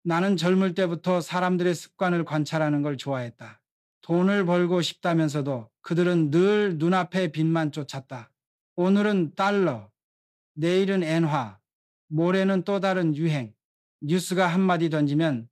나는 젊을 때부터 사람들의 습관을 관찰하는 걸 좋아했다. 돈을 벌고 싶다면서도 그들은 늘 눈앞의 빚만 쫓았다. 오늘은 달러, 내일은 엔화, 모레는 또 다른 유행. 뉴스가 한마디 던지면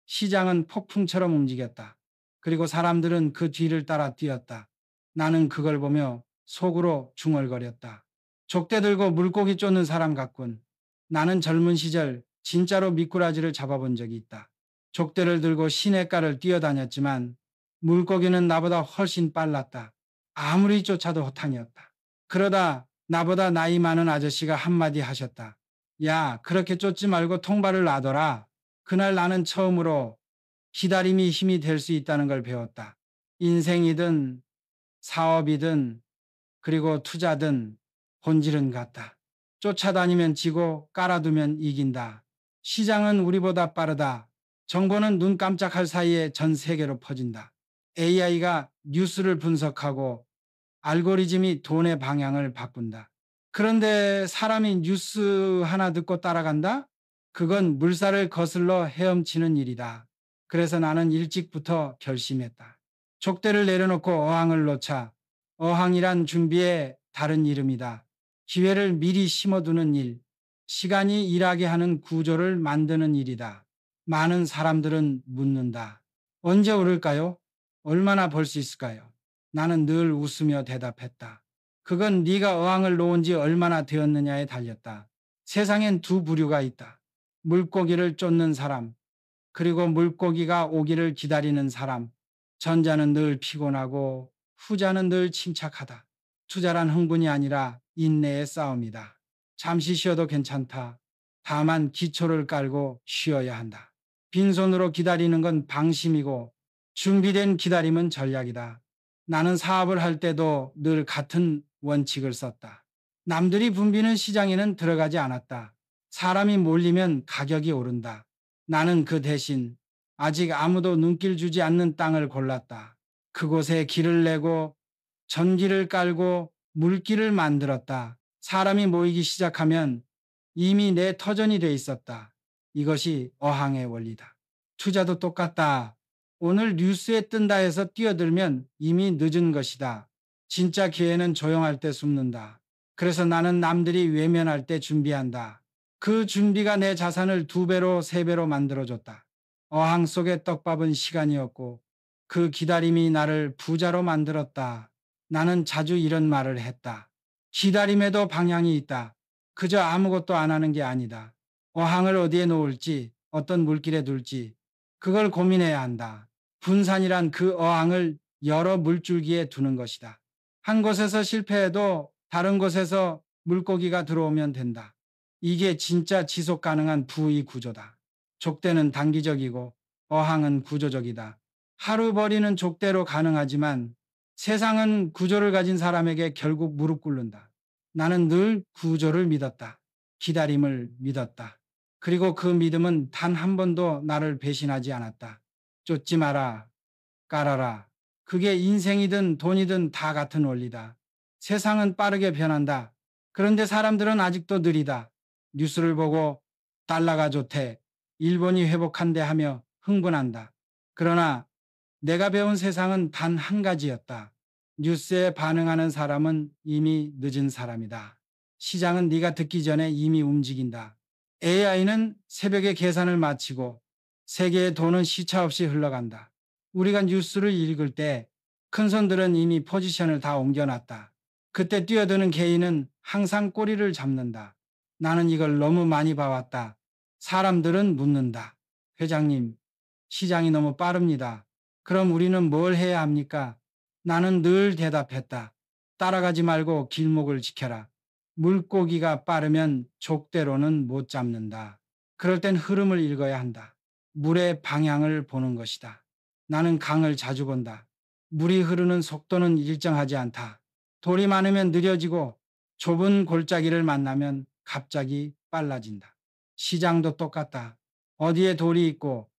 시장은 폭풍처럼 움직였다. 그리고 사람들은 그 뒤를 따라 뛰었다. 나는 그걸 보며 속으로 중얼거렸다. 족대 들고 물고기 쫓는 사람 같군. 나는 젊은 시절 진짜로 미꾸라지를 잡아본 적이 있다. 족대를 들고 시냇가를 뛰어다녔지만 물고기는 나보다 훨씬 빨랐다. 아무리 쫓아도 호탕이었다. 그러다 나보다 나이 많은 아저씨가 한마디 하셨다. 야, 그렇게 쫓지 말고 통발을 놔둬라. 그날 나는 처음으로 기다림이 힘이 될 수 있다는 걸 배웠다. 인생이든 사업이든 그리고 투자든 본질은 같다. 쫓아다니면 지고 깔아두면 이긴다. 시장은 우리보다 빠르다. 정보는 눈 깜짝할 사이에 전 세계로 퍼진다. AI가 뉴스를 분석하고 알고리즘이 돈의 방향을 바꾼다. 그런데 사람이 뉴스 하나 듣고 따라간다? 그건 물살을 거슬러 헤엄치는 일이다. 그래서 나는 일찍부터 결심했다. 족대를 내려놓고 어항을 놓자. 어항이란 준비의 다른 이름이다. 기회를 미리 심어두는 일, 시간이 일하게 하는 구조를 만드는 일이다. 많은 사람들은 묻는다. 언제 오를까요? 얼마나 벌 수 있을까요? 나는 늘 웃으며 대답했다. 그건 네가 어항을 놓은 지 얼마나 되었느냐에 달렸다. 세상엔 두 부류가 있다. 물고기를 쫓는 사람, 그리고 물고기가 오기를 기다리는 사람. 전자는 늘 피곤하고 후자는 늘 침착하다. 투자란 흥분이 아니라 인내의 싸움이다. 잠시 쉬어도 괜찮다. 다만 기초를 깔고 쉬어야 한다. 빈손으로 기다리는 건 방심이고 준비된 기다림은 전략이다. 나는 사업을 할 때도 늘 같은 원칙을 썼다. 남들이 붐비는 시장에는 들어가지 않았다. 사람이 몰리면 가격이 오른다. 나는 그 대신 아직 아무도 눈길 주지 않는 땅을 골랐다. 그곳에 길을 내고 전기를 깔고 물길을 만들었다. 사람이 모이기 시작하면 이미 내 터전이 돼 있었다. 이것이 어항의 원리다. 투자도 똑같다. 오늘 뉴스에 뜬다 해서 뛰어들면 이미 늦은 것이다. 진짜 기회는 조용할 때 숨는다. 그래서 나는 남들이 외면할 때 준비한다. 그 준비가 내 자산을 2배로 3배로 만들어줬다. 어항 속의 떡밥은 시간이었고 그 기다림이 나를 부자로 만들었다. 나는 자주 이런 말을 했다. 기다림에도 방향이 있다. 그저 아무것도 안 하는 게 아니다. 어항을 어디에 놓을지, 어떤 물길에 둘지, 그걸 고민해야 한다. 분산이란 그 어항을 여러 물줄기에 두는 것이다. 한 곳에서 실패해도 다른 곳에서 물고기가 들어오면 된다. 이게 진짜 지속 가능한 부의 구조다. 족대는 단기적이고 어항은 구조적이다. 하루 버리는 족대로 가능하지만 세상은 구조를 가진 사람에게 결국 무릎 꿇는다. 나는 늘 구조를 믿었다. 기다림을 믿었다. 그리고 그 믿음은 단 한 번도 나를 배신하지 않았다. 쫓지 마라. 깔아라. 그게 인생이든 돈이든 다 같은 원리다. 세상은 빠르게 변한다. 그런데 사람들은 아직도 느리다. 뉴스를 보고 달러가 좋대. 일본이 회복한대 하며 흥분한다. 그러나 내가 배운 세상은 단 한 가지였다. 뉴스에 반응하는 사람은 이미 늦은 사람이다. 시장은 네가 듣기 전에 이미 움직인다. AI는 새벽에 계산을 마치고 세계의 돈은 시차 없이 흘러간다. 우리가 뉴스를 읽을 때 큰손들은 이미 포지션을 다 옮겨놨다. 그때 뛰어드는 개인은 항상 꼬리를 잡는다. 나는 이걸 너무 많이 봐왔다. 사람들은 묻는다. 회장님, 시장이 너무 빠릅니다. 그럼 우리는 뭘 해야 합니까? 나는 늘 대답했다. 따라가지 말고 길목을 지켜라. 물고기가 빠르면 족대로는 못 잡는다. 그럴 땐 흐름을 읽어야 한다. 물의 방향을 보는 것이다. 나는 강을 자주 본다. 물이 흐르는 속도는 일정하지 않다. 돌이 많으면 느려지고 좁은 골짜기를 만나면 갑자기 빨라진다. 시장도 똑같다. 어디에 돌이 있고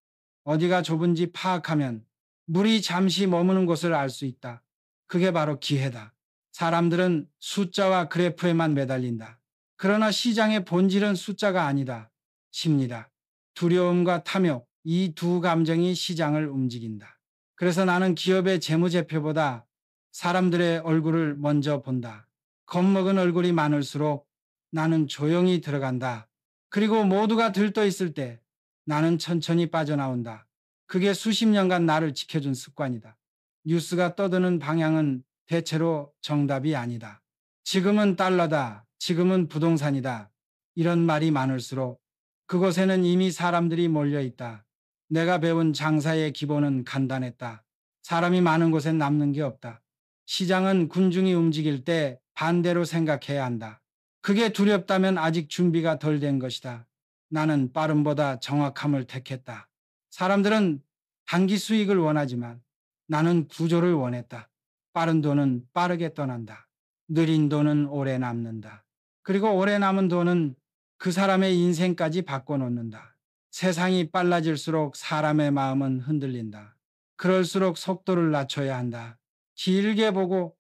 어디가 좁은지 파악하면 물이 잠시 머무는 곳을 알 수 있다. 그게 바로 기회다. 사람들은 숫자와 그래프에만 매달린다. 그러나 시장의 본질은 숫자가 아니다. 심리다. 두려움과 탐욕, 이 두 감정이 시장을 움직인다. 그래서 나는 기업의 재무제표보다 사람들의 얼굴을 먼저 본다. 겁먹은 얼굴이 많을수록 나는 조용히 들어간다. 그리고 모두가 들떠 있을 때 나는 천천히 빠져나온다. 그게 수십 년간 나를 지켜준 습관이다. 뉴스가 떠드는 방향은 대체로 정답이 아니다. 지금은 달러다. 지금은 부동산이다. 이런 말이 많을수록 그곳에는 이미 사람들이 몰려 있다. 내가 배운 장사의 기본은 간단했다. 사람이 많은 곳엔 남는 게 없다. 시장은 군중이 움직일 때 반대로 생각해야 한다. 그게 두렵다면 아직 준비가 덜 된 것이다. 나는 빠름보다 정확함을 택했다. 사람들은 단기 수익을 원하지만 나는 구조를 원했다. 빠른 돈은 빠르게 떠난다. 느린 돈은 오래 남는다. 그리고 오래 남은 돈은 그 사람의 인생까지 바꿔놓는다. 세상이 빨라질수록 사람의 마음은 흔들린다. 그럴수록 속도를 낮춰야 한다. 길게 보고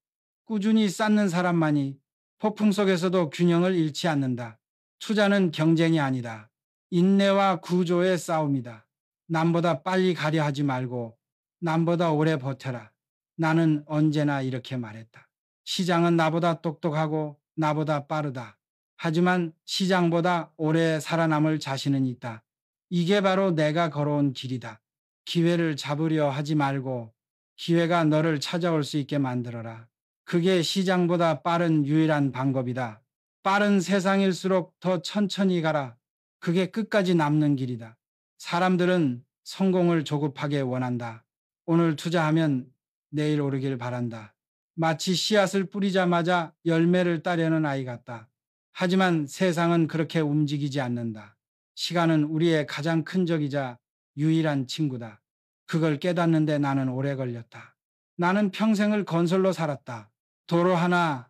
꾸준히 쌓는 사람만이 폭풍 속에서도 균형을 잃지 않는다. 투자는 경쟁이 아니다. 인내와 구조의 싸움이다. 남보다 빨리 가려 하지 말고 남보다 오래 버텨라. 나는 언제나 이렇게 말했다. 시장은 나보다 똑똑하고 나보다 빠르다. 하지만 시장보다 오래 살아남을 자신은 있다. 이게 바로 내가 걸어온 길이다. 기회를 잡으려 하지 말고 기회가 너를 찾아올 수 있게 만들어라. 그게 시장보다 빠른 유일한 방법이다. 빠른 세상일수록 더 천천히 가라. 그게 끝까지 남는 길이다. 사람들은 성공을 조급하게 원한다. 오늘 투자하면 내일 오르길 바란다. 마치 씨앗을 뿌리자마자 열매를 따려는 아이 같다. 하지만 세상은 그렇게 움직이지 않는다. 시간은 우리의 가장 큰 적이자 유일한 친구다. 그걸 깨닫는데 나는 오래 걸렸다. 나는 평생을 건설로 살았다. 도로 하나,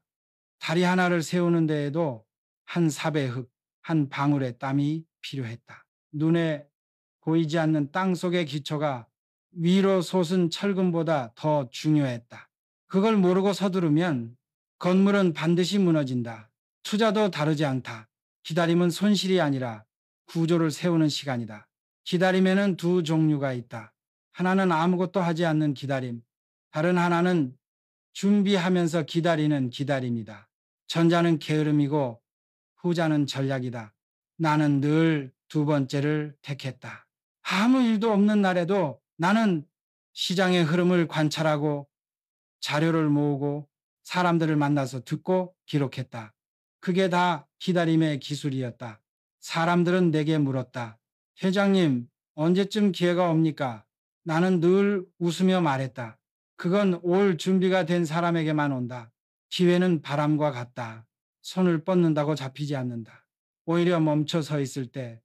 다리 하나를 세우는 데에도 한 삽의 흙, 한 방울의 땀이 필요했다. 눈에 보이지 않는 땅 속의 기초가 위로 솟은 철근보다 더 중요했다. 그걸 모르고 서두르면 건물은 반드시 무너진다. 투자도 다르지 않다. 기다림은 손실이 아니라 구조를 세우는 시간이다. 기다림에는 두 종류가 있다. 하나는 아무것도 하지 않는 기다림, 다른 하나는 준비하면서 기다리는 기다림이다. 전자는 게으름이고 후자는 전략이다. 나는 늘 두 번째를 택했다. 아무 일도 없는 날에도 나는 시장의 흐름을 관찰하고 자료를 모으고 사람들을 만나서 듣고 기록했다. 그게 다 기다림의 기술이었다. 사람들은 내게 물었다. 회장님, 언제쯤 기회가 옵니까? 나는 늘 웃으며 말했다. 그건 올 준비가 된 사람에게만 온다. 기회는 바람과 같다. 손을 뻗는다고 잡히지 않는다. 오히려 멈춰 서 있을 때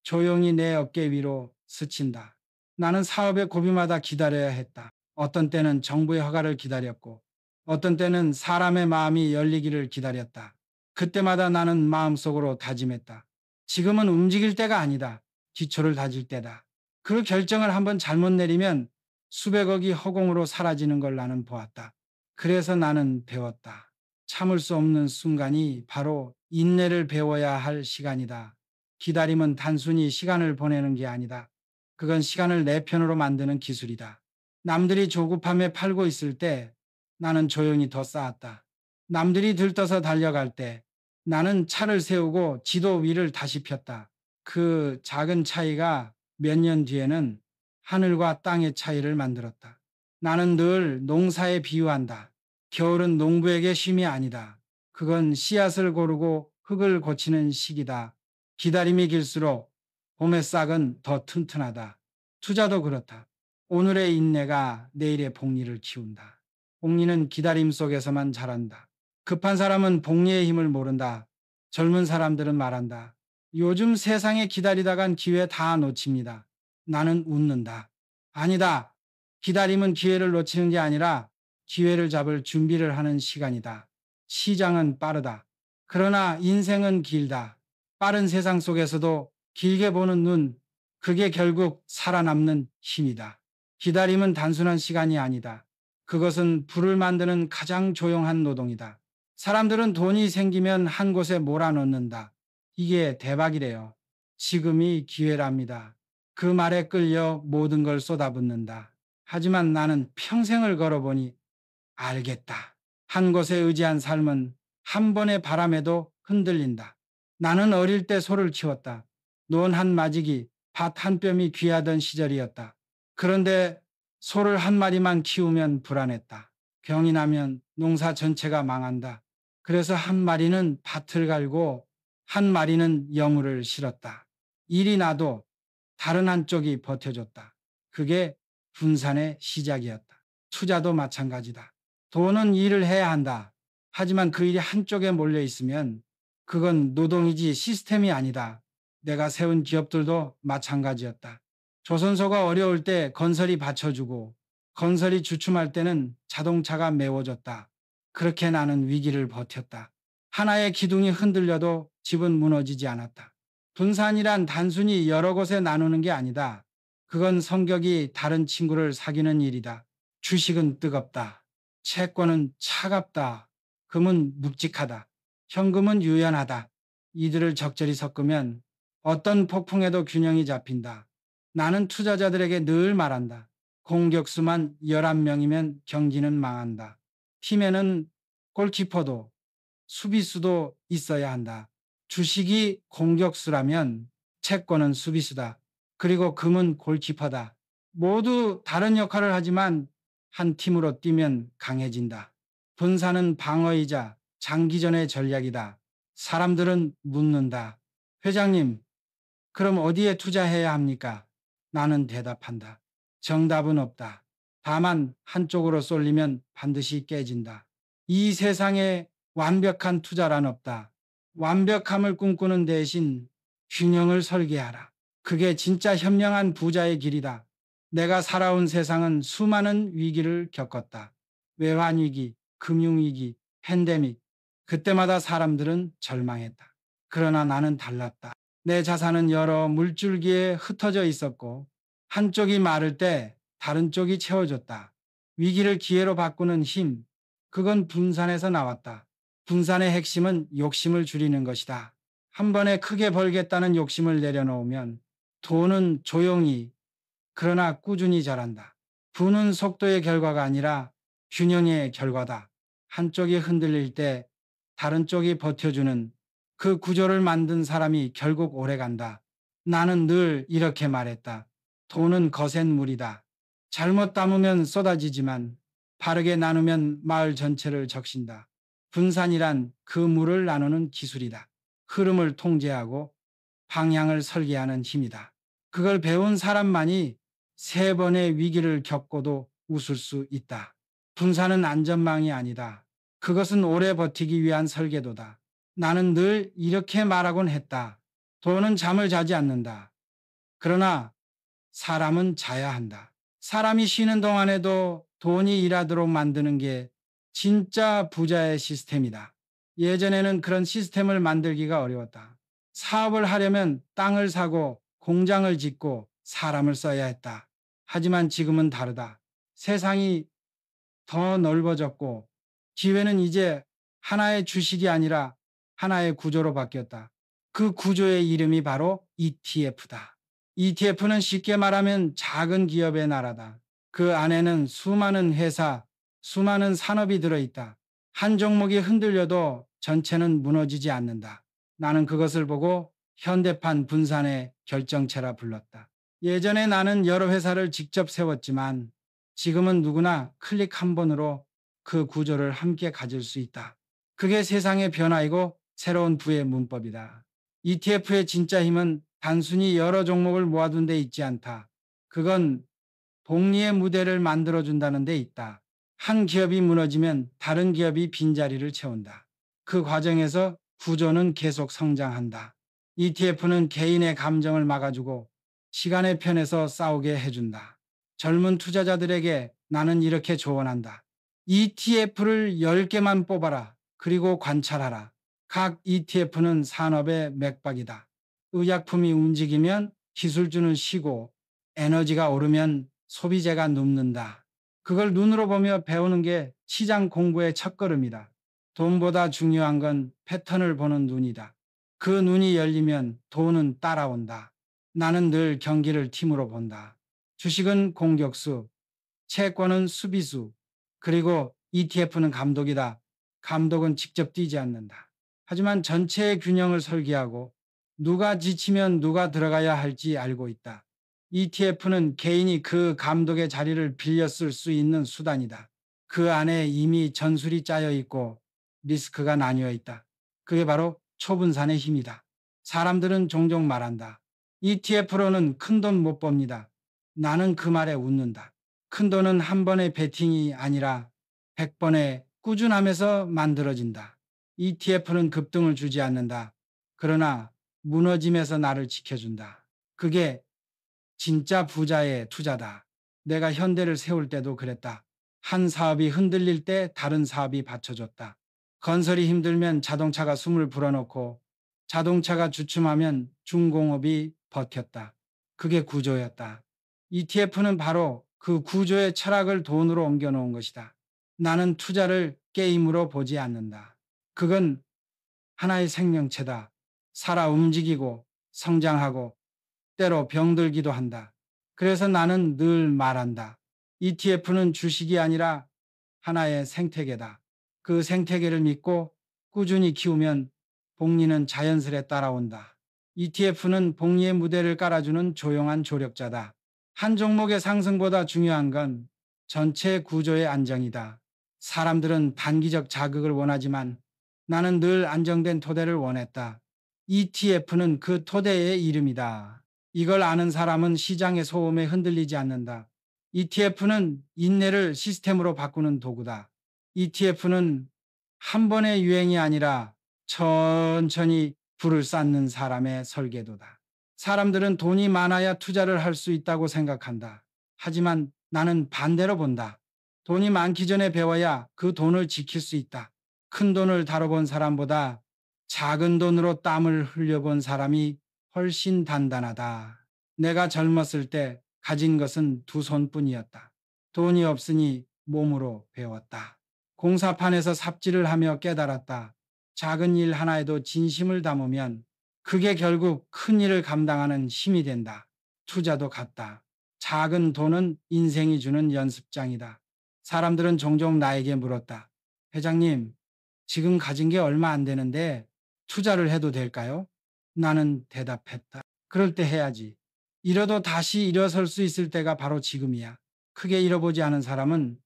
조용히 내 어깨 위로 스친다. 나는 사업의 고비마다 기다려야 했다. 어떤 때는 정부의 허가를 기다렸고 어떤 때는 사람의 마음이 열리기를 기다렸다. 그때마다 나는 마음속으로 다짐했다. 지금은 움직일 때가 아니다. 기초를 다질 때다. 그 결정을 한번 잘못 내리면 수백억이 허공으로 사라지는 걸 나는 보았다. 그래서 나는 배웠다. 참을 수 없는 순간이 바로 인내를 배워야 할 시간이다. 기다림은 단순히 시간을 보내는 게 아니다. 그건 시간을 내 편으로 만드는 기술이다. 남들이 조급함에 팔고 있을 때 나는 조용히 더 쌓았다. 남들이 들떠서 달려갈 때 나는 차를 세우고 지도 위를 다시 폈다. 그 작은 차이가 몇 년 뒤에는 하늘과 땅의 차이를 만들었다. 나는 늘 농사에 비유한다. 겨울은 농부에게 쉼이 아니다. 그건 씨앗을 고르고 흙을 고치는 시기다. 기다림이 길수록 봄의 싹은 더 튼튼하다. 투자도 그렇다. 오늘의 인내가 내일의 복리를 키운다. 복리는 기다림 속에서만 자란다. 급한 사람은 복리의 힘을 모른다. 젊은 사람들은 말한다. 요즘 세상에 기다리다간 기회 다 놓칩니다. 나는 웃는다. 아니다. 기다림은 기회를 놓치는 게 아니라 기회를 잡을 준비를 하는 시간이다. 시장은 빠르다. 그러나 인생은 길다. 빠른 세상 속에서도 길게 보는 눈, 그게 결국 살아남는 힘이다. 기다림은 단순한 시간이 아니다. 그것은 불을 만드는 가장 조용한 노동이다. 사람들은 돈이 생기면 한 곳에 몰아넣는다. 이게 대박이래요. 지금이 기회랍니다. 그 말에 끌려 모든 걸 쏟아붓는다. 하지만 나는 평생을 걸어보니 알겠다. 한 곳에 의지한 삶은 한 번의 바람에도 흔들린다. 나는 어릴 때 소를 키웠다. 논 한 마지기, 밭 한 뼘이 귀하던 시절이었다. 그런데 소를 한 마리만 키우면 불안했다. 병이 나면 농사 전체가 망한다. 그래서 한 마리는 밭을 갈고 한 마리는 여물을 실었다. 일이 나도 다른 한쪽이 버텨줬다. 그게 분산의 시작이었다. 투자도 마찬가지다. 돈은 일을 해야 한다. 하지만 그 일이 한쪽에 몰려 있으면 그건 노동이지 시스템이 아니다. 내가 세운 기업들도 마찬가지였다. 조선소가 어려울 때 건설이 받쳐주고 건설이 주춤할 때는 자동차가 메워졌다. 그렇게 나는 위기를 버텼다. 하나의 기둥이 흔들려도 집은 무너지지 않았다. 분산이란 단순히 여러 곳에 나누는 게 아니다. 그건 성격이 다른 친구를 사귀는 일이다. 주식은 뜨겁다. 채권은 차갑다. 금은 묵직하다. 현금은 유연하다. 이들을 적절히 섞으면 어떤 폭풍에도 균형이 잡힌다. 나는 투자자들에게 늘 말한다. 공격수만 11명이면 경기는 망한다. 팀에는 골키퍼도 수비수도 있어야 한다. 주식이 공격수라면 채권은 수비수다. 그리고 금은 골키퍼다. 모두 다른 역할을 하지만 한 팀으로 뛰면 강해진다. 분산은 방어이자 장기전의 전략이다. 사람들은 묻는다. 회장님, 그럼 어디에 투자해야 합니까? 나는 대답한다. 정답은 없다. 다만 한쪽으로 쏠리면 반드시 깨진다. 이 세상에 완벽한 투자란 없다. 완벽함을 꿈꾸는 대신 균형을 설계하라. 그게 진짜 현명한 부자의 길이다. 내가 살아온 세상은 수많은 위기를 겪었다. 외환위기, 금융위기, 팬데믹. 그때마다 사람들은 절망했다. 그러나 나는 달랐다. 내 자산은 여러 물줄기에 흩어져 있었고 한쪽이 마를 때 다른 쪽이 채워줬다. 위기를 기회로 바꾸는 힘, 그건 분산에서 나왔다. 분산의 핵심은 욕심을 줄이는 것이다. 한 번에 크게 벌겠다는 욕심을 내려놓으면 돈은 조용히 그러나 꾸준히 자란다. 부는 속도의 결과가 아니라 균형의 결과다. 한쪽이 흔들릴 때 다른 쪽이 버텨주는 그 구조를 만든 사람이 결국 오래 간다. 나는 늘 이렇게 말했다. 돈은 거센 물이다. 잘못 담으면 쏟아지지만 바르게 나누면 마을 전체를 적신다. 분산이란 그 물을 나누는 기술이다. 흐름을 통제하고 방향을 설계하는 힘이다. 그걸 배운 사람만이 세 번의 위기를 겪고도 웃을 수 있다. 분산은 안전망이 아니다. 그것은 오래 버티기 위한 설계도다. 나는 늘 이렇게 말하곤 했다. 돈은 잠을 자지 않는다. 그러나 사람은 자야 한다. 사람이 쉬는 동안에도 돈이 일하도록 만드는 게 진짜 부자의 시스템이다. 예전에는 그런 시스템을 만들기가 어려웠다. 사업을 하려면 땅을 사고 공장을 짓고 사람을 써야 했다. 하지만 지금은 다르다. 세상이 더 넓어졌고 기회는 이제 하나의 주식이 아니라 하나의 구조로 바뀌었다. 그 구조의 이름이 바로 ETF다. ETF는 쉽게 말하면 작은 기업의 나라다. 그 안에는 수많은 회사, 수많은 산업이 들어있다. 한 종목이 흔들려도 전체는 무너지지 않는다. 나는 그것을 보고 현대판 분산의 결정체라 불렀다. 예전에 나는 여러 회사를 직접 세웠지만 지금은 누구나 클릭 한 번으로 그 구조를 함께 가질 수 있다. 그게 세상의 변화이고 새로운 부의 문법이다. ETF의 진짜 힘은 단순히 여러 종목을 모아둔 데 있지 않다. 그건 복리의 무대를 만들어준다는 데 있다. 한 기업이 무너지면 다른 기업이 빈자리를 채운다. 그 과정에서 구조는 계속 성장한다. ETF는 개인의 감정을 막아주고 시간의 편에서 싸우게 해준다. 젊은 투자자들에게 나는 이렇게 조언한다. ETF를 10개만 뽑아라. 그리고 관찰하라. 각 ETF는 산업의 맥박이다. 의약품이 움직이면 기술주는 쉬고 에너지가 오르면 소비재가 눕는다. 그걸 눈으로 보며 배우는 게 시장 공부의 첫걸음이다. 돈보다 중요한 건 패턴을 보는 눈이다. 그 눈이 열리면 돈은 따라온다. 나는 늘 경기를 팀으로 본다. 주식은 공격수, 채권은 수비수, 그리고 ETF는 감독이다. 감독은 직접 뛰지 않는다. 하지만 전체의 균형을 설계하고 누가 지치면 누가 들어가야 할지 알고 있다. ETF는 개인이 그 감독의 자리를 빌려 쓸 수 있는 수단이다. 그 안에 이미 전술이 짜여 있고 리스크가 나뉘어 있다. 그게 바로 초분산의 힘이다. 사람들은 종종 말한다. ETF로는 큰 돈 못 법니다. 나는 그 말에 웃는다. 큰 돈은 한 번의 베팅이 아니라 100번의 꾸준함에서 만들어진다. ETF는 급등을 주지 않는다. 그러나 무너짐에서 나를 지켜준다. 그게 진짜 부자의 투자다. 내가 현대를 세울 때도 그랬다. 한 사업이 흔들릴 때 다른 사업이 받쳐줬다. 건설이 힘들면 자동차가 숨을 불어넣고 자동차가 주춤하면 중공업이 버텼다. 그게 구조였다. ETF는 바로 그 구조의 철학을 돈으로 옮겨놓은 것이다. 나는 투자를 게임으로 보지 않는다. 그건 하나의 생명체다. 살아 움직이고 성장하고 때로 병들기도 한다. 그래서 나는 늘 말한다. ETF는 주식이 아니라 하나의 생태계다. 그 생태계를 믿고 꾸준히 키우면 복리는 자연스레 따라온다. ETF는 복리의 무대를 깔아주는 조용한 조력자다. 한 종목의 상승보다 중요한 건 전체 구조의 안정이다. 사람들은 단기적 자극을 원하지만 나는 늘 안정된 토대를 원했다. ETF는 그 토대의 이름이다. 이걸 아는 사람은 시장의 소음에 흔들리지 않는다. ETF는 인내를 시스템으로 바꾸는 도구다. ETF는 한 번의 유행이 아니라 천천히 불을 쌓는 사람의 설계도다. 사람들은 돈이 많아야 투자를 할 수 있다고 생각한다. 하지만 나는 반대로 본다. 돈이 많기 전에 배워야 그 돈을 지킬 수 있다. 큰 돈을 다뤄본 사람보다 작은 돈으로 땀을 흘려본 사람이 훨씬 단단하다. 내가 젊었을 때 가진 것은 두 손뿐이었다. 돈이 없으니 몸으로 배웠다. 공사판에서 삽질을 하며 깨달았다. 작은 일 하나에도 진심을 담으면 그게 결국 큰 일을 감당하는 힘이 된다. 투자도 같다. 작은 돈은 인생이 주는 연습장이다. 사람들은 종종 나에게 물었다. 회장님, 지금 가진 게 얼마 안 되는데 투자를 해도 될까요? 나는 대답했다. 그럴 때 해야지. 잃어도 다시 일어설 수 있을 때가 바로 지금이야. 크게 잃어보지 않은 사람은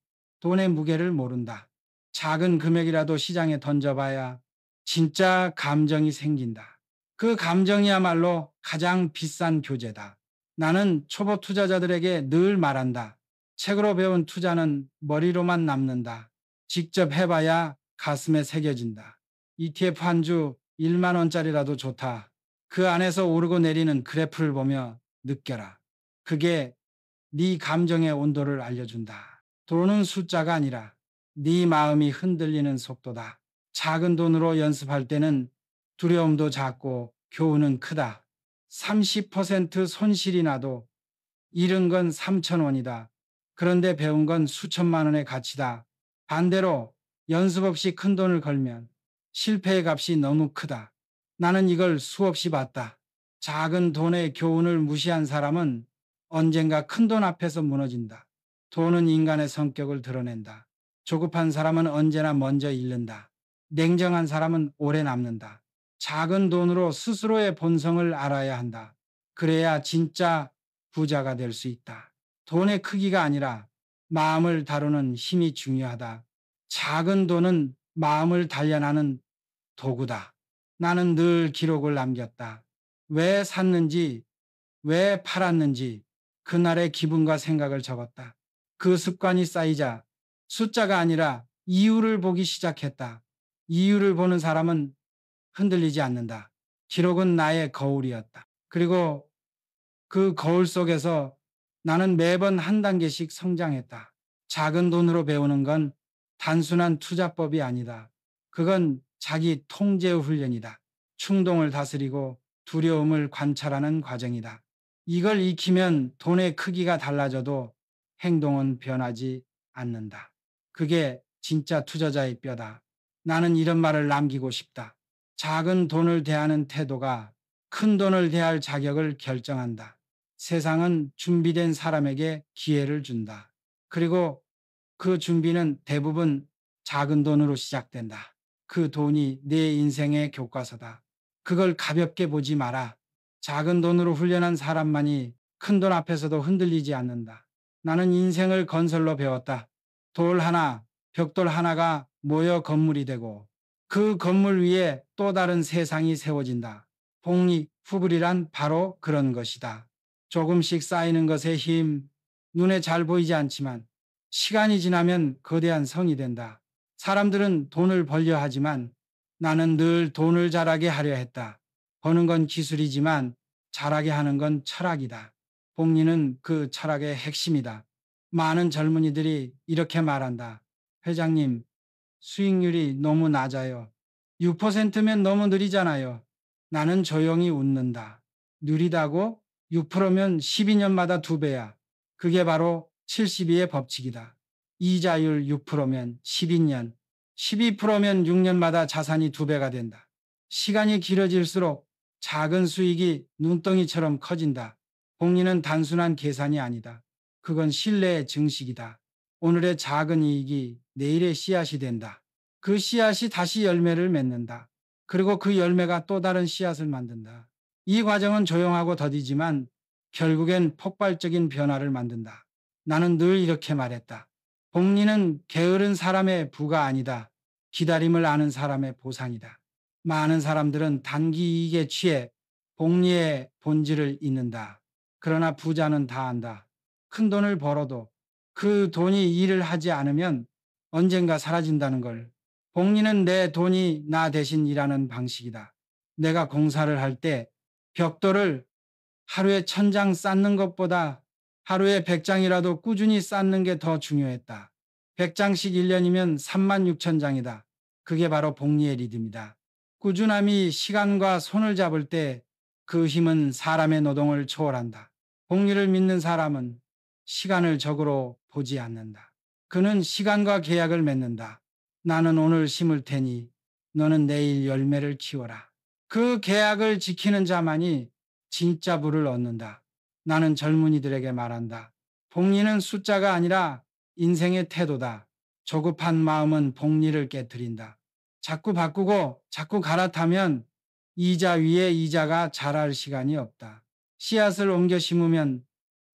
돈의 무게를 모른다. 작은 금액이라도 시장에 던져봐야 진짜 감정이 생긴다. 그 감정이야말로 가장 비싼 교재다. 나는 초보 투자자들에게 늘 말한다. 책으로 배운 투자는 머리로만 남는다. 직접 해봐야 가슴에 새겨진다. ETF 한 주 1만 원짜리라도 좋다. 그 안에서 오르고 내리는 그래프를 보며 느껴라. 그게 네 감정의 온도를 알려준다. 돈은 숫자가 아니라 네 마음이 흔들리는 속도다. 작은 돈으로 연습할 때는 두려움도 작고 교훈은 크다. 30% 손실이 나도 잃은 건 3천 원이다. 그런데 배운 건 수천만 원의 가치다. 반대로 연습 없이 큰 돈을 걸면 실패의 값이 너무 크다. 나는 이걸 수없이 봤다. 작은 돈의 교훈을 무시한 사람은 언젠가 큰 돈 앞에서 무너진다. 돈은 인간의 성격을 드러낸다. 조급한 사람은 언제나 먼저 잃는다. 냉정한 사람은 오래 남는다. 작은 돈으로 스스로의 본성을 알아야 한다. 그래야 진짜 부자가 될 수 있다. 돈의 크기가 아니라 마음을 다루는 힘이 중요하다. 작은 돈은 마음을 단련하는 도구다. 나는 늘 기록을 남겼다. 왜 샀는지, 왜 팔았는지, 그날의 기분과 생각을 적었다. 그 습관이 쌓이자 숫자가 아니라 이유를 보기 시작했다. 이유를 보는 사람은 흔들리지 않는다. 기록은 나의 거울이었다. 그리고 그 거울 속에서 나는 매번 한 단계씩 성장했다. 작은 돈으로 배우는 건 단순한 투자법이 아니다. 그건 자기 통제 훈련이다. 충동을 다스리고 두려움을 관찰하는 과정이다. 이걸 익히면 돈의 크기가 달라져도 행동은 변하지 않는다. 그게 진짜 투자자의 뼈다. 나는 이런 말을 남기고 싶다. 작은 돈을 대하는 태도가 큰 돈을 대할 자격을 결정한다. 세상은 준비된 사람에게 기회를 준다. 그리고 그 준비는 대부분 작은 돈으로 시작된다. 그 돈이 내 인생의 교과서다. 그걸 가볍게 보지 마라. 작은 돈으로 훈련한 사람만이 큰 돈 앞에서도 흔들리지 않는다. 나는 인생을 건설로 배웠다. 돌 하나, 벽돌 하나가 모여 건물이 되고 그 건물 위에 또 다른 세상이 세워진다. 복리후불이란 바로 그런 것이다. 조금씩 쌓이는 것의 힘, 눈에 잘 보이지 않지만 시간이 지나면 거대한 성이 된다. 사람들은 돈을 벌려 하지만 나는 늘 돈을 잘하게 하려 했다. 버는 건 기술이지만 잘하게 하는 건 철학이다. 복리는 그 철학의 핵심이다. 많은 젊은이들이 이렇게 말한다. 회장님, 수익률이 너무 낮아요. 6%면 너무 느리잖아요. 나는 조용히 웃는다. 느리다고? 6%면 12년마다 2배야. 그게 바로 72의 법칙이다. 이자율 6%면 12년, 12%면 6년마다 자산이 2배가 된다. 시간이 길어질수록 작은 수익이 눈덩이처럼 커진다. 복리는 단순한 계산이 아니다. 그건 신뢰의 증식이다. 오늘의 작은 이익이 내일의 씨앗이 된다. 그 씨앗이 다시 열매를 맺는다. 그리고 그 열매가 또 다른 씨앗을 만든다. 이 과정은 조용하고 더디지만 결국엔 폭발적인 변화를 만든다. 나는 늘 이렇게 말했다. 복리는 게으른 사람의 부가 아니다. 기다림을 아는 사람의 보상이다. 많은 사람들은 단기 이익에 취해 복리의 본질을 잊는다. 그러나 부자는 다 안다. 큰 돈을 벌어도 그 돈이 일을 하지 않으면 언젠가 사라진다는 걸. 복리는 내 돈이 나 대신 일하는 방식이다. 내가 공사를 할 때 벽돌을 하루에 1,000장 쌓는 것보다 하루에 100장이라도 꾸준히 쌓는 게 더 중요했다. 100장씩 1년이면 36,000장이다. 그게 바로 복리의 리듬이다. 꾸준함이 시간과 손을 잡을 때 그 힘은 사람의 노동을 초월한다. 복리를 믿는 사람은 시간을 적으로 보지 않는다. 그는 시간과 계약을 맺는다. 나는 오늘 심을 테니 너는 내일 열매를 키워라. 그 계약을 지키는 자만이 진짜 부를 얻는다. 나는 젊은이들에게 말한다. 복리는 숫자가 아니라 인생의 태도다. 조급한 마음은 복리를 깨뜨린다. 자꾸 바꾸고 자꾸 갈아타면 이자 위에 이자가 자랄 시간이 없다. 씨앗을 옮겨 심으면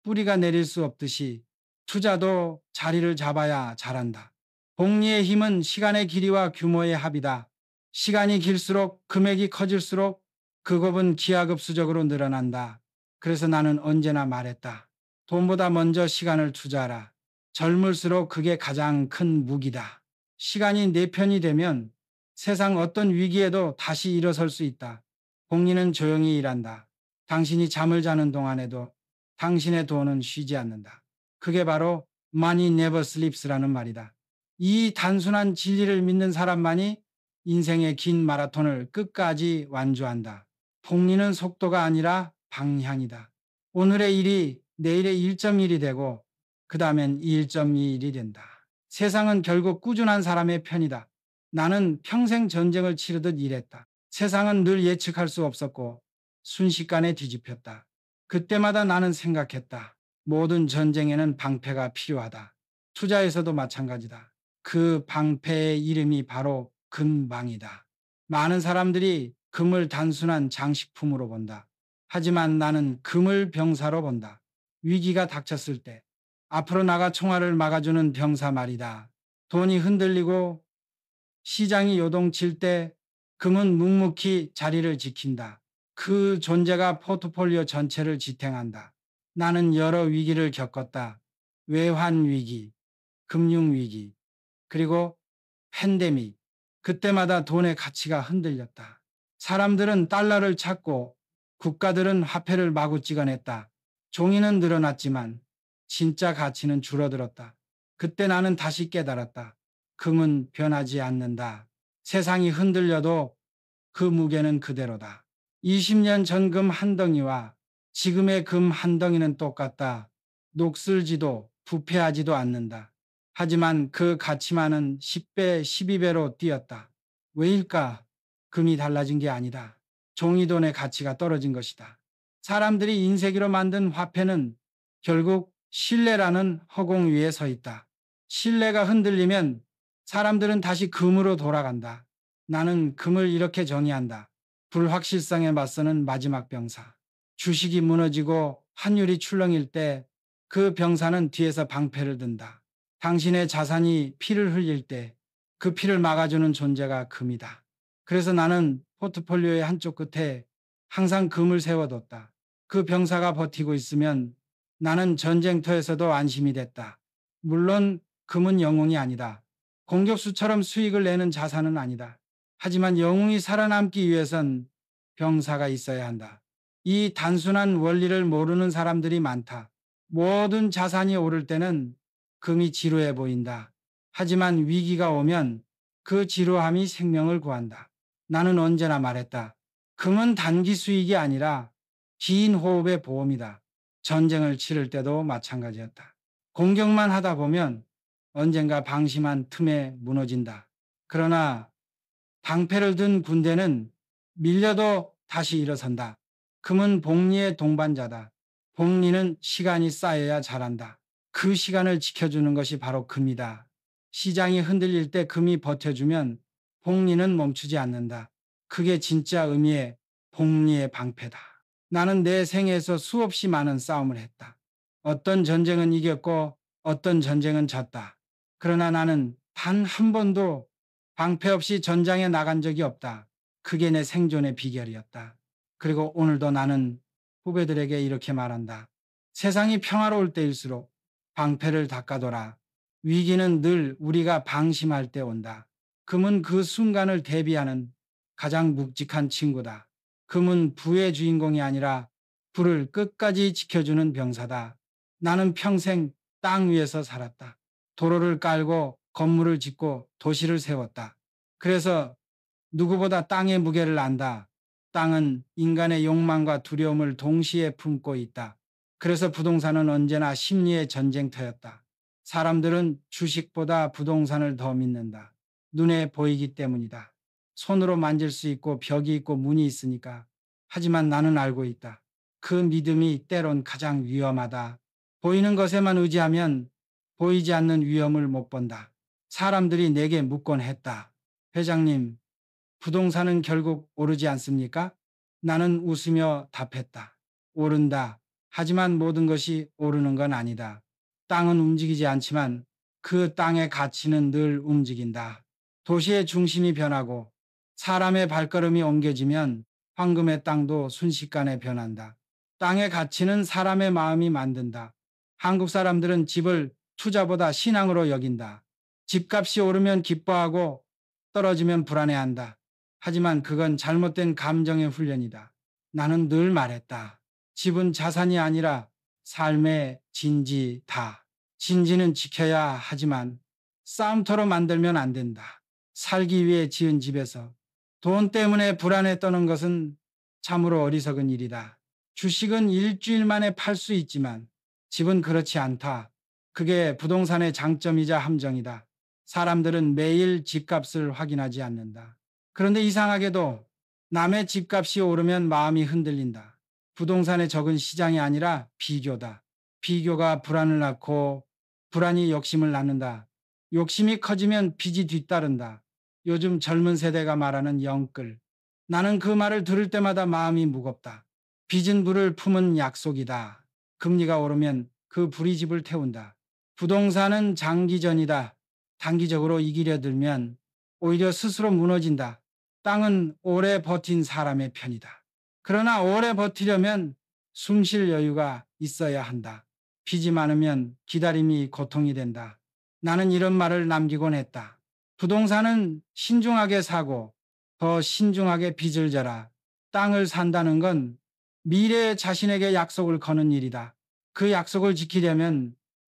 뿌리가 내릴 수 없듯이 투자도 자리를 잡아야 자란다. 복리의 힘은 시간의 길이와 규모의 합이다. 시간이 길수록 금액이 커질수록 그 곱은 기하급수적으로 늘어난다. 그래서 나는 언제나 말했다. 돈보다 먼저 시간을 투자하라. 젊을수록 그게 가장 큰 무기다. 시간이 내 편이 되면 세상 어떤 위기에도 다시 일어설 수 있다. 복리는 조용히 일한다. 당신이 잠을 자는 동안에도 당신의 돈은 쉬지 않는다. 그게 바로 Money Never Sleeps라는 말이다. 이 단순한 진리를 믿는 사람만이 인생의 긴 마라톤을 끝까지 완주한다. 복리는 속도가 아니라 방향이다. 오늘의 일이 내일의 1.1이 되고 그 다음엔 1.21이 된다. 세상은 결국 꾸준한 사람의 편이다. 나는 평생 전쟁을 치르듯 일했다. 세상은 늘 예측할 수 없었고 순식간에 뒤집혔다. 그때마다 나는 생각했다. 모든 전쟁에는 방패가 필요하다. 투자에서도 마찬가지다. 그 방패의 이름이 바로 금방이다. 많은 사람들이 금을 단순한 장식품으로 본다. 하지만 나는 금을 병사로 본다. 위기가 닥쳤을 때 앞으로 나가 총알을 막아주는 병사 말이다. 돈이 흔들리고 시장이 요동칠 때 금은 묵묵히 자리를 지킨다. 그 존재가 포트폴리오 전체를 지탱한다. 나는 여러 위기를 겪었다. 외환 위기, 금융 위기, 그리고 팬데믹. 그때마다 돈의 가치가 흔들렸다. 사람들은 달러를 찾고 국가들은 화폐를 마구 찍어냈다. 종이는 늘어났지만 진짜 가치는 줄어들었다. 그때 나는 다시 깨달았다. 금은 변하지 않는다. 세상이 흔들려도 그 무게는 그대로다. 20년 전 금 한 덩이와 지금의 금 한 덩이는 똑같다. 녹슬지도 부패하지도 않는다. 하지만 그 가치만은 10배, 12배로 뛰었다. 왜일까? 금이 달라진 게 아니다. 종이돈의 가치가 떨어진 것이다. 사람들이 인쇄기로 만든 화폐는 결국 신뢰라는 허공 위에 서 있다. 신뢰가 흔들리면 사람들은 다시 금으로 돌아간다. 나는 금을 이렇게 정의한다. 불확실성에 맞서는 마지막 병사. 주식이 무너지고 환율이 출렁일 때 그 병사는 뒤에서 방패를 든다. 당신의 자산이 피를 흘릴 때 그 피를 막아주는 존재가 금이다. 그래서 나는 포트폴리오의 한쪽 끝에 항상 금을 세워뒀다. 그 병사가 버티고 있으면 나는 전쟁터에서도 안심이 됐다. 물론 금은 영웅이 아니다. 공격수처럼 수익을 내는 자산은 아니다. 하지만 영웅이 살아남기 위해선 병사가 있어야 한다. 이 단순한 원리를 모르는 사람들이 많다. 모든 자산이 오를 때는 금이 지루해 보인다. 하지만 위기가 오면 그 지루함이 생명을 구한다. 나는 언제나 말했다. 금은 단기 수익이 아니라 긴 호흡의 보험이다. 전쟁을 치를 때도 마찬가지였다. 공격만 하다 보면 언젠가 방심한 틈에 무너진다. 그러나 방패를 든 군대는 밀려도 다시 일어선다. 금은 복리의 동반자다. 복리는 시간이 쌓여야 자란다. 그 시간을 지켜주는 것이 바로 금이다. 시장이 흔들릴 때 금이 버텨주면 복리는 멈추지 않는다. 그게 진짜 의미의 복리의 방패다. 나는 내 생애에서 수없이 많은 싸움을 했다. 어떤 전쟁은 이겼고 어떤 전쟁은 졌다. 그러나 나는 단 한 번도 방패 없이 전장에 나간 적이 없다. 그게 내 생존의 비결이었다. 그리고 오늘도 나는 후배들에게 이렇게 말한다. 세상이 평화로울 때일수록 방패를 닦아둬라. 위기는 늘 우리가 방심할 때 온다. 금은 그 순간을 대비하는 가장 묵직한 친구다. 금은 부의 주인공이 아니라 부를 끝까지 지켜주는 병사다. 나는 평생 땅 위에서 살았다. 도로를 깔고 건물을 짓고 도시를 세웠다. 그래서 누구보다 땅의 무게를 안다. 땅은 인간의 욕망과 두려움을 동시에 품고 있다. 그래서 부동산은 언제나 심리의 전쟁터였다. 사람들은 주식보다 부동산을 더 믿는다. 눈에 보이기 때문이다. 손으로 만질 수 있고 벽이 있고 문이 있으니까. 하지만 나는 알고 있다. 그 믿음이 때론 가장 위험하다. 보이는 것에만 의지하면 보이지 않는 위험을 못 본다. 사람들이 내게 묻곤 했다. 회장님, 부동산은 결국 오르지 않습니까? 나는 웃으며 답했다. 오른다. 하지만 모든 것이 오르는 건 아니다. 땅은 움직이지 않지만 그 땅의 가치는 늘 움직인다. 도시의 중심이 변하고 사람의 발걸음이 옮겨지면 황금의 땅도 순식간에 변한다. 땅의 가치는 사람의 마음이 만든다. 한국 사람들은 집을 투자보다 신앙으로 여긴다. 집값이 오르면 기뻐하고 떨어지면 불안해한다. 하지만 그건 잘못된 감정의 훈련이다. 나는 늘 말했다. 집은 자산이 아니라 삶의 진지다. 진지는 지켜야 하지만 싸움터로 만들면 안 된다. 살기 위해 지은 집에서 돈 때문에 불안에 떠는 것은 참으로 어리석은 일이다. 주식은 일주일 만에 팔 수 있지만 집은 그렇지 않다. 그게 부동산의 장점이자 함정이다. 사람들은 매일 집값을 확인하지 않는다. 그런데 이상하게도 남의 집값이 오르면 마음이 흔들린다. 부동산의 적은 시장이 아니라 비교다. 비교가 불안을 낳고 불안이 욕심을 낳는다. 욕심이 커지면 빚이 뒤따른다. 요즘 젊은 세대가 말하는 영끌. 나는 그 말을 들을 때마다 마음이 무겁다. 빚은 불을 품은 약속이다. 금리가 오르면 그 불이 집을 태운다. 부동산은 장기전이다. 단기적으로 이기려 들면 오히려 스스로 무너진다. 땅은 오래 버틴 사람의 편이다. 그러나 오래 버티려면 숨 쉴 여유가 있어야 한다. 빚이 많으면 기다림이 고통이 된다. 나는 이런 말을 남기곤 했다. 부동산은 신중하게 사고 더 신중하게 빚을 져라. 땅을 산다는 건 미래의 자신에게 약속을 거는 일이다. 그 약속을 지키려면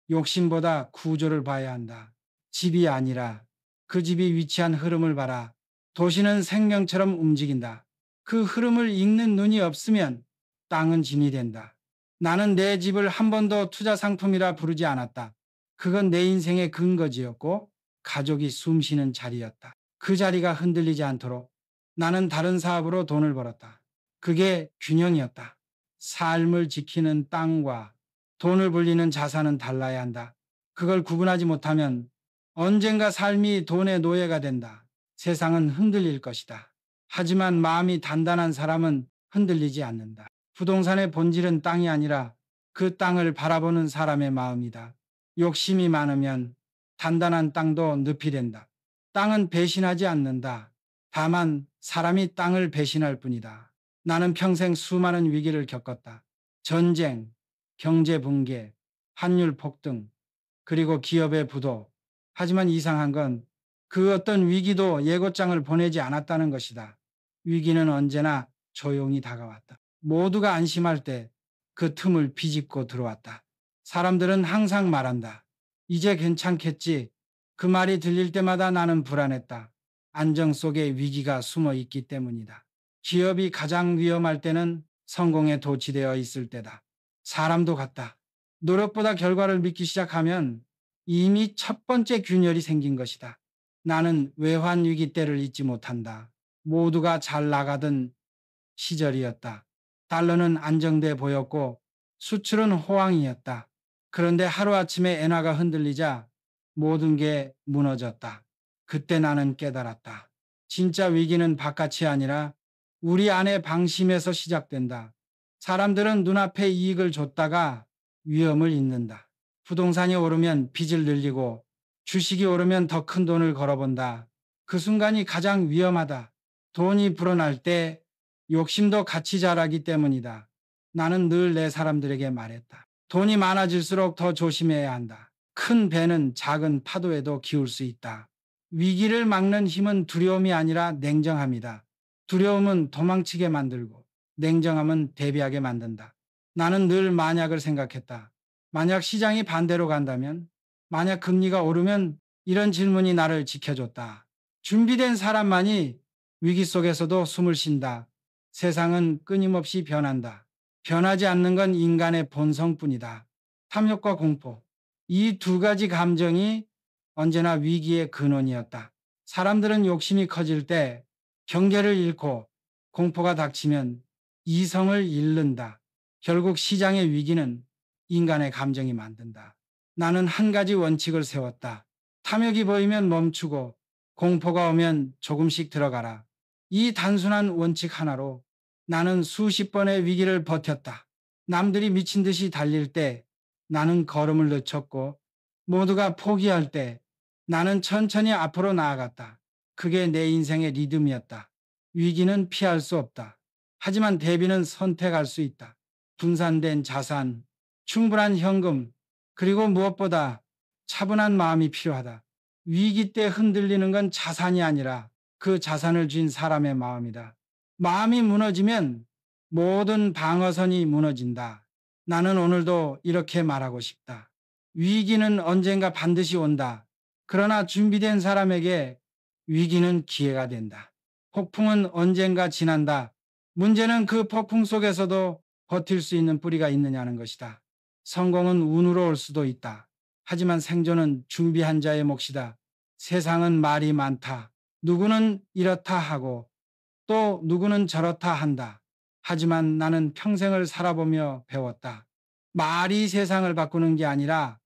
욕심보다 구조를 봐야 한다. 집이 아니라 그 집이 위치한 흐름을 봐라. 도시는 생명처럼 움직인다. 그 흐름을 읽는 눈이 없으면 땅은 진이 된다. 나는 내 집을 한 번도 투자 상품이라 부르지 않았다. 그건 내 인생의 근거지였고 가족이 숨쉬는 자리였다. 그 자리가 흔들리지 않도록 나는 다른 사업으로 돈을 벌었다. 그게 균형이었다. 삶을 지키는 땅과 돈을 불리는 자산은 달라야 한다. 그걸 구분하지 못하면 언젠가 삶이 돈의 노예가 된다. 세상은 흔들릴 것이다. 하지만 마음이 단단한 사람은 흔들리지 않는다. 부동산의 본질은 땅이 아니라 그 땅을 바라보는 사람의 마음이다. 욕심이 많으면 단단한 땅도 늪이 된다. 땅은 배신하지 않는다. 다만 사람이 땅을 배신할 뿐이다. 나는 평생 수많은 위기를 겪었다. 전쟁, 경제 붕괴, 환율 폭등, 그리고 기업의 부도. 하지만 이상한 건 그 어떤 위기도 예고장을 보내지 않았다는 것이다. 위기는 언제나 조용히 다가왔다. 모두가 안심할 때 그 틈을 비집고 들어왔다. 사람들은 항상 말한다. 이제 괜찮겠지. 그 말이 들릴 때마다 나는 불안했다. 안정 속에 위기가 숨어 있기 때문이다. 기업이 가장 위험할 때는 성공에 도취되어 있을 때다. 사람도 같다. 노력보다 결과를 믿기 시작하면 이미 첫 번째 균열이 생긴 것이다. 나는 외환 위기 때를 잊지 못한다. 모두가 잘 나가던 시절이었다. 달러는 안정돼 보였고 수출은 호황이었다. 그런데 하루아침에 엔화가 흔들리자 모든 게 무너졌다. 그때 나는 깨달았다. 진짜 위기는 바깥이 아니라 우리 안의 방심에서 시작된다. 사람들은 눈앞에 이익을 줬다가 위험을 잊는다. 부동산이 오르면 빚을 늘리고 주식이 오르면 더 큰 돈을 걸어본다. 그 순간이 가장 위험하다. 돈이 불어날 때 욕심도 같이 자라기 때문이다. 나는 늘 내 사람들에게 말했다. 돈이 많아질수록 더 조심해야 한다. 큰 배는 작은 파도에도 기울 수 있다. 위기를 막는 힘은 두려움이 아니라 냉정함이다. 두려움은 도망치게 만들고 냉정함은 대비하게 만든다. 나는 늘 만약을 생각했다. 만약 시장이 반대로 간다면, 만약 금리가 오르면 이런 질문이 나를 지켜줬다. 준비된 사람만이 위기 속에서도 숨을 쉰다. 세상은 끊임없이 변한다. 변하지 않는 건 인간의 본성뿐이다. 탐욕과 공포. 이 두 가지 감정이 언제나 위기의 근원이었다. 사람들은 욕심이 커질 때 경계를 잃고 공포가 닥치면 이성을 잃는다. 결국 시장의 위기는 인간의 감정이 만든다. 나는 한 가지 원칙을 세웠다. 탐욕이 보이면 멈추고 공포가 오면 조금씩 들어가라. 이 단순한 원칙 하나로 나는 수십 번의 위기를 버텼다. 남들이 미친 듯이 달릴 때 나는 걸음을 늦췄고 모두가 포기할 때 나는 천천히 앞으로 나아갔다. 그게 내 인생의 리듬이었다. 위기는 피할 수 없다. 하지만 대비는 선택할 수 있다. 분산된 자산, 충분한 현금, 그리고 무엇보다 차분한 마음이 필요하다. 위기 때 흔들리는 건 자산이 아니라 그 자산을 쥔 사람의 마음이다. 마음이 무너지면 모든 방어선이 무너진다. 나는 오늘도 이렇게 말하고 싶다. 위기는 언젠가 반드시 온다. 그러나 준비된 사람에게 위기는 기회가 된다. 폭풍은 언젠가 지난다. 문제는 그 폭풍 속에서도 버틸 수 있는 뿌리가 있느냐는 것이다. 성공은 운으로 올 수도 있다. 하지만 생존은 준비한 자의 몫이다. 세상은 말이 많다. 누구는 이렇다 하고 또 누구는 저렇다 한다. 하지만 나는 평생을 살아보며 배웠다. 말이 세상을 바꾸는 게 아니라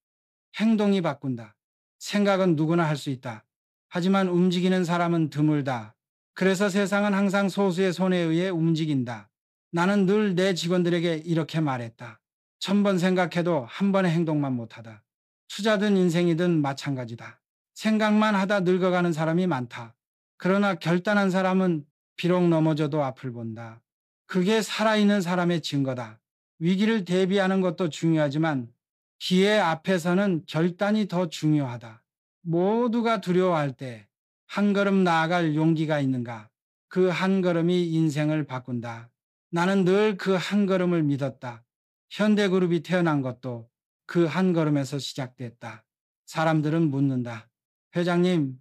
행동이 바꾼다. 생각은 누구나 할 수 있다. 하지만 움직이는 사람은 드물다. 그래서 세상은 항상 소수의 손에 의해 움직인다. 나는 늘 내 직원들에게 이렇게 말했다. 1000번 생각해도 한 번의 행동만 못하다. 투자든 인생이든 마찬가지다. 생각만 하다 늙어가는 사람이 많다. 그러나 결단한 사람은 비록 넘어져도 앞을 본다. 그게 살아있는 사람의 증거다. 위기를 대비하는 것도 중요하지만 기회 앞에서는 결단이 더 중요하다. 모두가 두려워할 때 한 걸음 나아갈 용기가 있는가? 그 한 걸음이 인생을 바꾼다. 나는 늘 그 한 걸음을 믿었다. 현대그룹이 태어난 것도 그 한 걸음에서 시작됐다. 사람들은 묻는다. 회장님,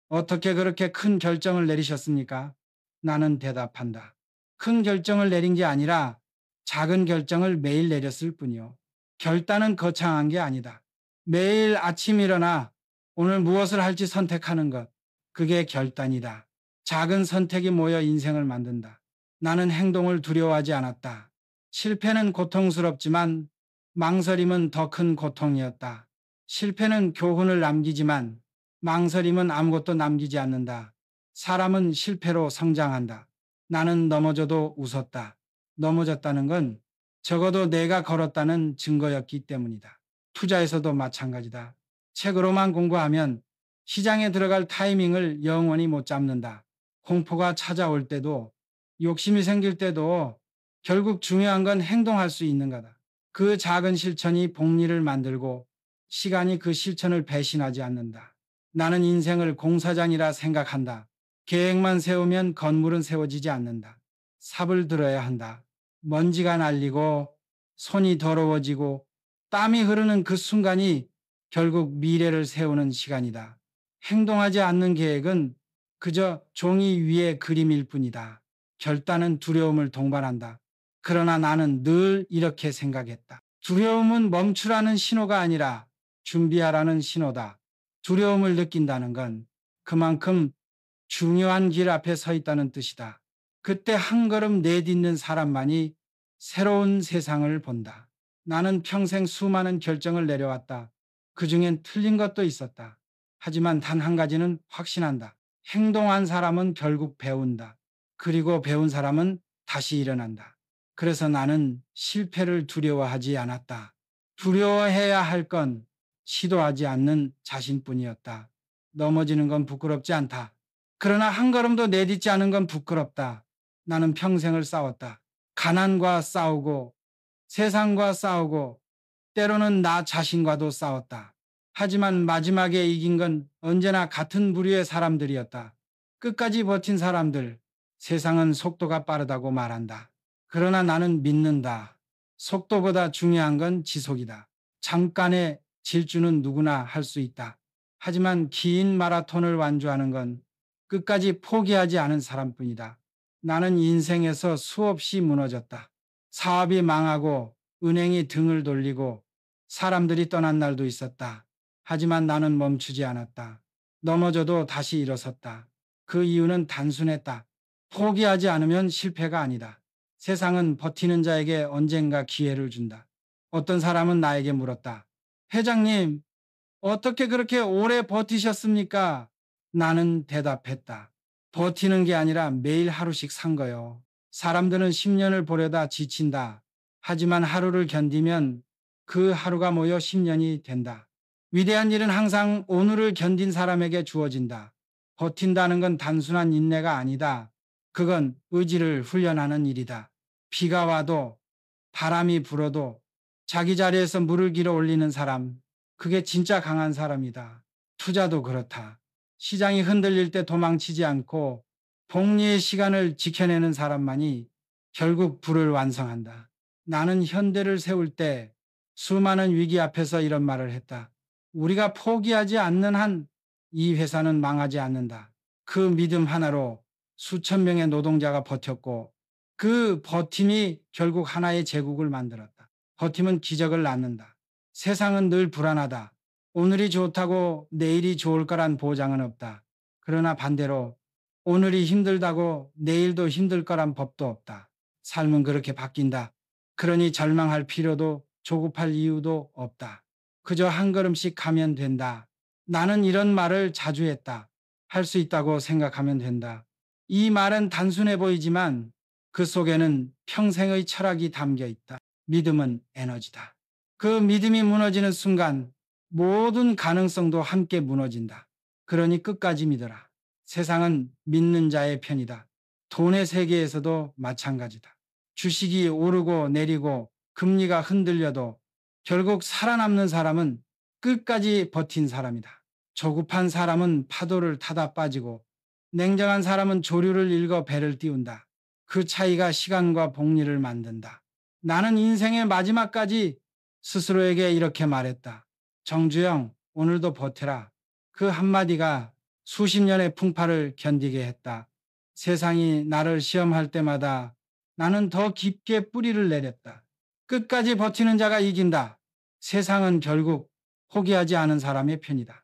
어떻게 그렇게 큰 결정을 내리셨습니까? 나는 대답한다. 큰 결정을 내린 게 아니라 작은 결정을 매일 내렸을 뿐이요. 결단은 거창한 게 아니다. 매일 아침 일어나 오늘 무엇을 할지 선택하는 것, 그게 결단이다. 작은 선택이 모여 인생을 만든다. 나는 행동을 두려워하지 않았다. 실패는 고통스럽지만 망설임은 더 큰 고통이었다. 실패는 교훈을 남기지만 망설임은 아무것도 남기지 않는다. 사람은 실패로 성장한다. 나는 넘어져도 웃었다. 넘어졌다는 건 적어도 내가 걸었다는 증거였기 때문이다. 투자에서도 마찬가지다. 책으로만 공부하면 시장에 들어갈 타이밍을 영원히 못 잡는다. 공포가 찾아올 때도 욕심이 생길 때도 결국 중요한 건 행동할 수 있는 거다. 그 작은 실천이 복리를 만들고 시간이 그 실천을 배신하지 않는다. 나는 인생을 공사장이라 생각한다. 계획만 세우면 건물은 세워지지 않는다. 삽을 들어야 한다. 먼지가 날리고 손이 더러워지고 땀이 흐르는 그 순간이 결국 미래를 세우는 시간이다. 행동하지 않는 계획은 그저 종이 위의 그림일 뿐이다. 결단은 두려움을 동반한다. 그러나 나는 늘 이렇게 생각했다. 두려움은 멈추라는 신호가 아니라 준비하라는 신호다. 두려움을 느낀다는 건 그만큼 중요한 길 앞에 서 있다는 뜻이다. 그때 한 걸음 내딛는 사람만이 새로운 세상을 본다. 나는 평생 수많은 결정을 내려왔다. 그중엔 틀린 것도 있었다. 하지만 단 한 가지는 확신한다. 행동한 사람은 결국 배운다. 그리고 배운 사람은 다시 일어난다. 그래서 나는 실패를 두려워하지 않았다. 두려워해야 할 건 시도하지 않는 자신뿐이었다. 넘어지는 건 부끄럽지 않다. 그러나 한 걸음도 내딛지 않은 건 부끄럽다. 나는 평생을 싸웠다. 가난과 싸우고 세상과 싸우고 때로는 나 자신과도 싸웠다. 하지만 마지막에 이긴 건 언제나 같은 부류의 사람들이었다. 끝까지 버틴 사람들. 세상은 속도가 빠르다고 말한다. 그러나 나는 믿는다. 속도보다 중요한 건 지속이다. 잠깐의 질주는 누구나 할 수 있다. 하지만 긴 마라톤을 완주하는 건 끝까지 포기하지 않은 사람뿐이다. 나는 인생에서 수없이 무너졌다. 사업이 망하고 은행이 등을 돌리고 사람들이 떠난 날도 있었다. 하지만 나는 멈추지 않았다. 넘어져도 다시 일어섰다. 그 이유는 단순했다. 포기하지 않으면 실패가 아니다. 세상은 버티는 자에게 언젠가 기회를 준다. 어떤 사람은 나에게 물었다. 회장님, 어떻게 그렇게 오래 버티셨습니까? 나는 대답했다. 버티는 게 아니라 매일 하루씩 산 거요. 사람들은 10년을 보려다 지친다. 하지만 하루를 견디면 그 하루가 모여 10년이 된다. 위대한 일은 항상 오늘을 견딘 사람에게 주어진다. 버틴다는 건 단순한 인내가 아니다. 그건 의지를 훈련하는 일이다. 비가 와도 바람이 불어도 자기 자리에서 물을 길어 올리는 사람, 그게 진짜 강한 사람이다. 투자도 그렇다. 시장이 흔들릴 때 도망치지 않고 복리의 시간을 지켜내는 사람만이 결국 부를 완성한다. 나는 현대를 세울 때 수많은 위기 앞에서 이런 말을 했다. 우리가 포기하지 않는 한 이 회사는 망하지 않는다. 그 믿음 하나로 수천 명의 노동자가 버텼고 그 버팀이 결국 하나의 제국을 만들었다. 버팀은 기적을 낳는다. 세상은 늘 불안하다. 오늘이 좋다고 내일이 좋을 거란 보장은 없다. 그러나 반대로 오늘이 힘들다고 내일도 힘들 거란 법도 없다. 삶은 그렇게 바뀐다. 그러니 절망할 필요도 조급할 이유도 없다. 그저 한 걸음씩 가면 된다. 나는 이런 말을 자주 했다. 할 수 있다고 생각하면 된다. 이 말은 단순해 보이지만 그 속에는 평생의 철학이 담겨 있다. 믿음은 에너지다. 그 믿음이 무너지는 순간 모든 가능성도 함께 무너진다. 그러니 끝까지 믿어라. 세상은 믿는 자의 편이다. 돈의 세계에서도 마찬가지다. 주식이 오르고 내리고 금리가 흔들려도 결국 살아남는 사람은 끝까지 버틴 사람이다. 조급한 사람은 파도를 타다 빠지고 냉정한 사람은 조류를 읽어 배를 띄운다. 그 차이가 시간과 복리를 만든다. 나는 인생의 마지막까지 스스로에게 이렇게 말했다. 정주영, 오늘도 버텨라. 그 한마디가 수십 년의 풍파를 견디게 했다. 세상이 나를 시험할 때마다 나는 더 깊게 뿌리를 내렸다. 끝까지 버티는 자가 이긴다. 세상은 결국 포기하지 않은 사람의 편이다.